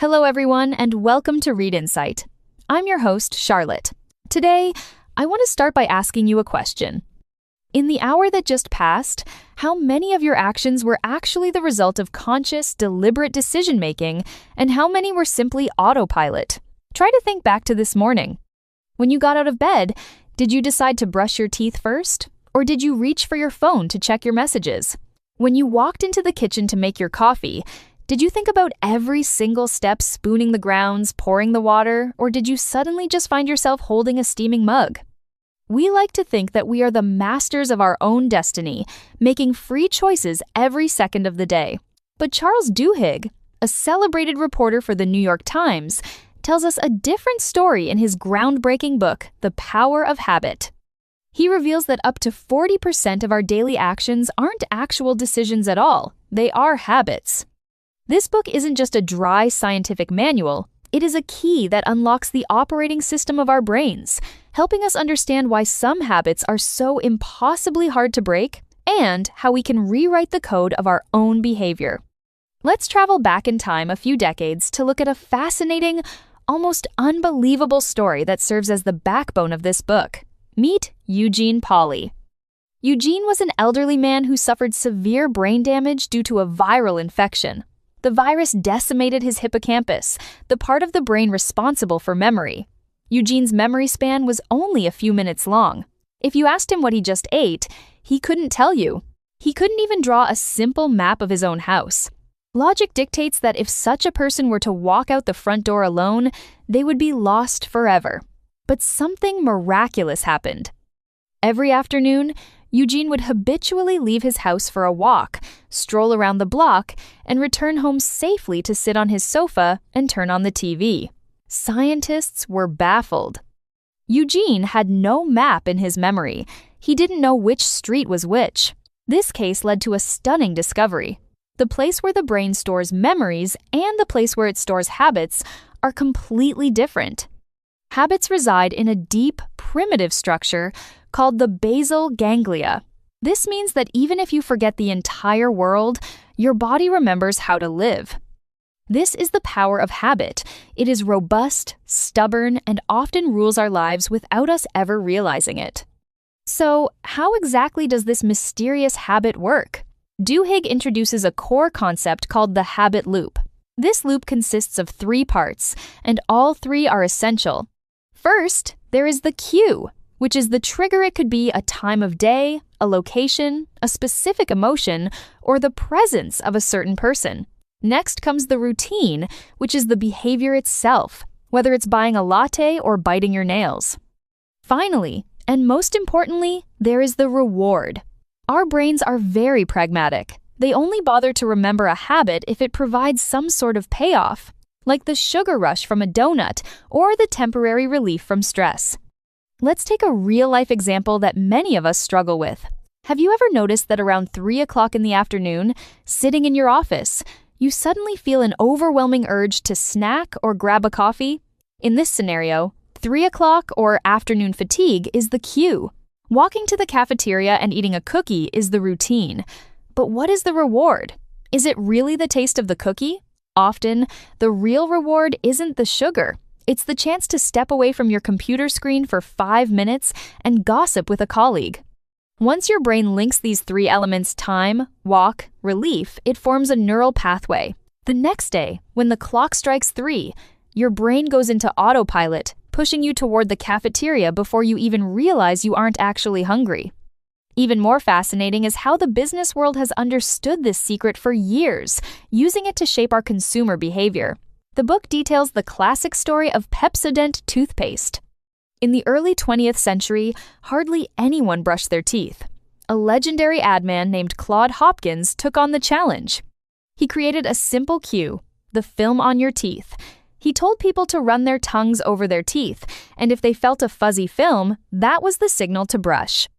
Hello everyone, and welcome to Read Insight. I'm your host, Charlotte. Today, I want to start by asking you a question. In the hour that just passed, how many of your actions were actually the result of conscious, deliberate decision-making, and how many were simply autopilot? Try to think back to this morning. When you got out of bed, did you decide to brush your teeth first? Or did you reach for your phone to check your messages? When you walked into the kitchen to make your coffee, did you think about every single step, spooning the grounds, pouring the water, or did you suddenly just find yourself holding a steaming mug? We like to think that we are the masters of our own destiny, making free choices every second of the day. But Charles Duhigg, a celebrated reporter for the New York Times, tells us a different story in his groundbreaking book, The Power of Habit. He reveals that up to 40% of our daily actions aren't actual decisions at all, they are habits. This book isn't just a dry scientific manual, it is a key that unlocks the operating system of our brains, helping us understand why some habits are so impossibly hard to break and how we can rewrite the code of our own behavior. Let's travel back in time a few decades to look at a fascinating, almost unbelievable story that serves as the backbone of this book. Meet Eugene Pauly. Eugene was an elderly man who suffered severe brain damage due to a viral infection. The virus decimated his hippocampus, the part of the brain responsible for memory. Eugene's memory span was only a few minutes long. If you asked him what he just ate, he couldn't tell you. He couldn't even draw a simple map of his own house. Logic dictates that if such a person were to walk out the front door alone, they would be lost forever. But something miraculous happened. Every afternoon, Eugene would habitually leave his house for a walk, stroll around the block, and return home safely to sit on his sofa and turn on the TV. Scientists were baffled. Eugene had no map in his memory. He didn't know which street was which. This case led to a stunning discovery. The place where the brain stores memories and the place where it stores habits are completely different. Habits reside in a deep, primitive structure called the basal ganglia. This means that even if you forget the entire world, your body remembers how to live. This is the power of habit. It is robust, stubborn, and often rules our lives without us ever realizing it. So, how exactly does this mysterious habit work? Duhigg introduces a core concept called the habit loop. This loop consists of 3 parts, and all 3 are essential. First, there is the cue, which is the trigger. It could be a time of day, a location, a specific emotion, or the presence of a certain person. Next comes the routine, which is the behavior itself, whether it's buying a latte or biting your nails. Finally, and most importantly, there is the reward. Our brains are very pragmatic. They only bother to remember a habit if it provides some sort of payoff, like the sugar rush from a donut or the temporary relief from stress. Let's take a real-life example that many of us struggle with. Have you ever noticed that around 3 o'clock in the afternoon, sitting in your office, you suddenly feel an overwhelming urge to snack or grab a coffee? In this scenario, 3 o'clock or afternoon fatigue is the cue. Walking to the cafeteria and eating a cookie is the routine. But what is the reward? Is it really the taste of the cookie? Often, the real reward isn't the sugar. It's the chance to step away from your computer screen for 5 minutes and gossip with a colleague. Once your brain links these 3 elements, time, walk, relief, it forms a neural pathway. The next day, when the clock strikes 3, your brain goes into autopilot, pushing you toward the cafeteria before you even realize you aren't actually hungry. Even more fascinating is how the business world has understood this secret for years, using it to shape our consumer behavior. The book details the classic story of Pepsodent toothpaste. In the early 20th century, hardly anyone brushed their teeth. A legendary ad man named Claude Hopkins took on the challenge. He created a simple cue, the film on your teeth. He told people to run their tongues over their teeth, and if they felt a fuzzy film, that was the signal to brush.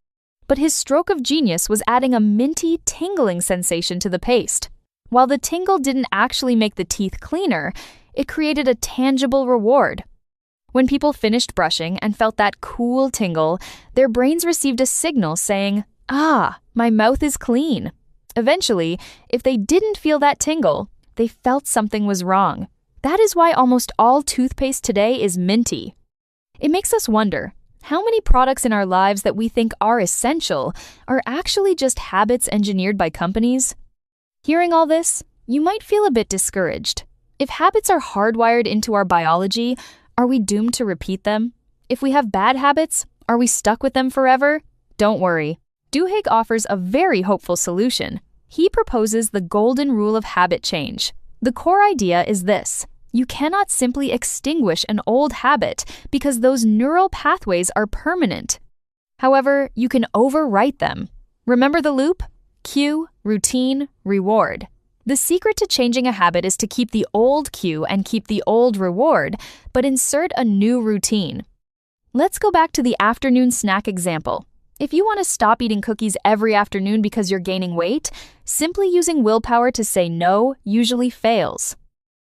But his stroke of genius was adding a minty, tingling sensation to the paste. While the tingle didn't actually make the teeth cleaner, it created a tangible reward. When people finished brushing and felt that cool tingle, their brains received a signal saying, "Ah, my mouth is clean." Eventually, if they didn't feel that tingle, they felt something was wrong. That is why almost all toothpaste today is minty. It makes us wonder, how many products in our lives that we think are essential are actually just habits engineered by companies? Hearing all this, you might feel a bit discouraged. If habits are hardwired into our biology, are we doomed to repeat them? If we have bad habits, are we stuck with them forever? Don't worry. Duhigg offers a very hopeful solution. He proposes the golden rule of habit change. The core idea is this: you cannot simply extinguish an old habit because those neural pathways are permanent. However, you can overwrite them. Remember the loop? Cue, routine, reward. The secret to changing a habit is to keep the old cue and keep the old reward, but insert a new routine. Let's go back to the afternoon snack example. If you want to stop eating cookies every afternoon because you're gaining weight, simply using willpower to say no usually fails.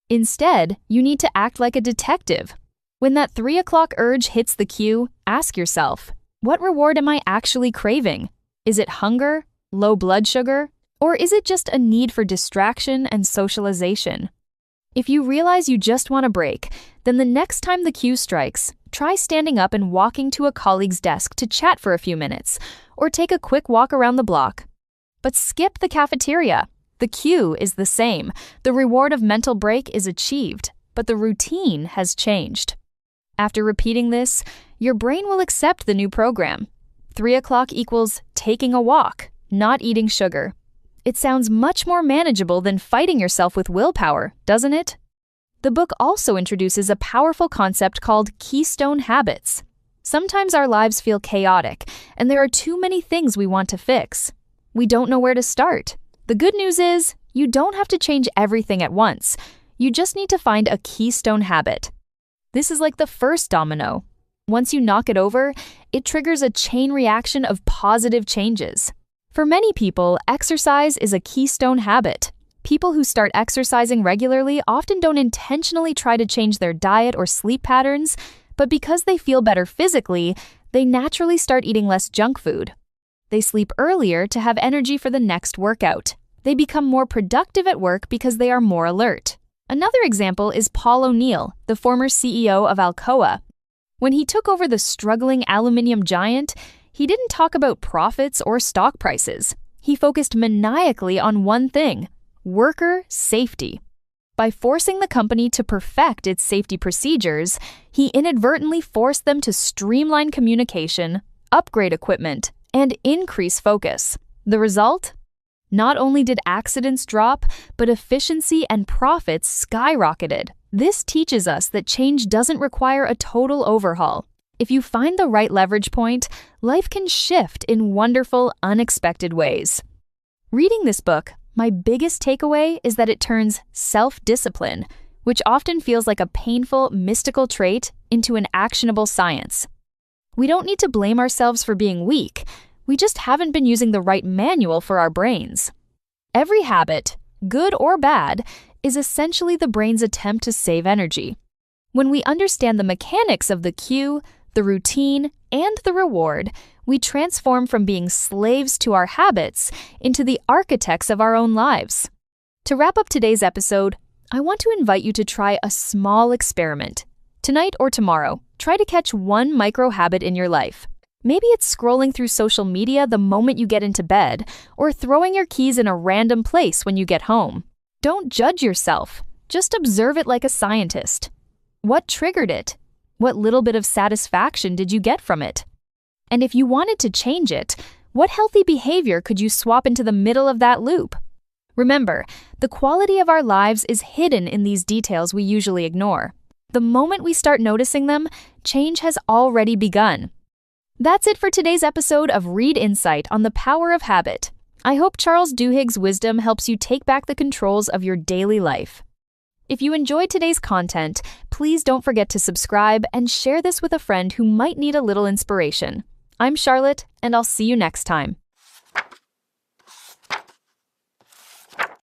Instead, you need to act like a detective. When that 3 o'clock urge hits the cue, ask yourself, what reward am I actually craving? Is it hunger, low blood sugar, or is it just a need for distraction and socialization? If you realize you just want a break, then the next time the cue strikes, try standing up and walking to a colleague's desk to chat for a few minutes, or take a quick walk around the block. But skip the cafeteria. The cue is the same. The reward of mental break is achieved, but the routine has changed. After repeating this, your brain will accept the new program. 3 o'clock equals taking a walk, not eating sugar. It sounds much more manageable than fighting yourself with willpower, doesn't it? The book also introduces a powerful concept called Keystone Habits. Sometimes our lives feel chaotic, and there are too many things we want to fix. We don't know where to start. The good news is, you don't have to change everything at once. You just need to find a keystone habit. This is like the first domino. Once you knock it over, it triggers a chain reaction of positive changes. For many people, exercise is a keystone habit. People who start exercising regularly often don't intentionally try to change their diet or sleep patterns, but because they feel better physically, they naturally start eating less junk food. They sleep earlier to have energy for the next workout. They become more productive at work because they are more alert. Another example is Paul O'Neill, the former CEO of Alcoa. When he took over the struggling aluminum giant, he didn't talk about profits or stock prices. He focused maniacally on one thing: worker safety. By forcing the company to perfect its safety procedures, he inadvertently forced them to streamline communication, upgrade equipment, and increase focus. The result? Not only did accidents drop, but efficiency and profits skyrocketed. This teaches us that change doesn't require a total overhaul. If you find the right leverage point, life can shift in wonderful, unexpected ways. Reading this book, my biggest takeaway is that it turns self-discipline, which often feels like a painful, mystical trait, into an actionable science. We don't need to blame ourselves for being weak. We just haven't been using the right manual for our brains. Every habit, good or bad, is essentially the brain's attempt to save energy. When we understand the mechanics of the cue, the routine, and the reward, we transform from being slaves to our habits into the architects of our own lives. To wrap up today's episode, I want to invite you to try a small experiment. Tonight or tomorrow, try to catch one micro habit in your life. Maybe it's scrolling through social media the moment you get into bed, or throwing your keys in a random place when you get home. Don't judge yourself. Just observe it like a scientist. What triggered it? What little bit of satisfaction did you get from it? And if you wanted to change it, what healthy behavior could you swap into the middle of that loop? Remember, the quality of our lives is hidden in these details we usually ignore. The moment we start noticing them, change has already begun. That's it for today's episode of Read Insight on the Power of Habit. I hope Charles Duhigg's wisdom helps you take back the controls of your daily life. If you enjoyed today's content, please don't forget to subscribe and share this with a friend who might need a little inspiration. I'm Charlotte, and I'll see you next time.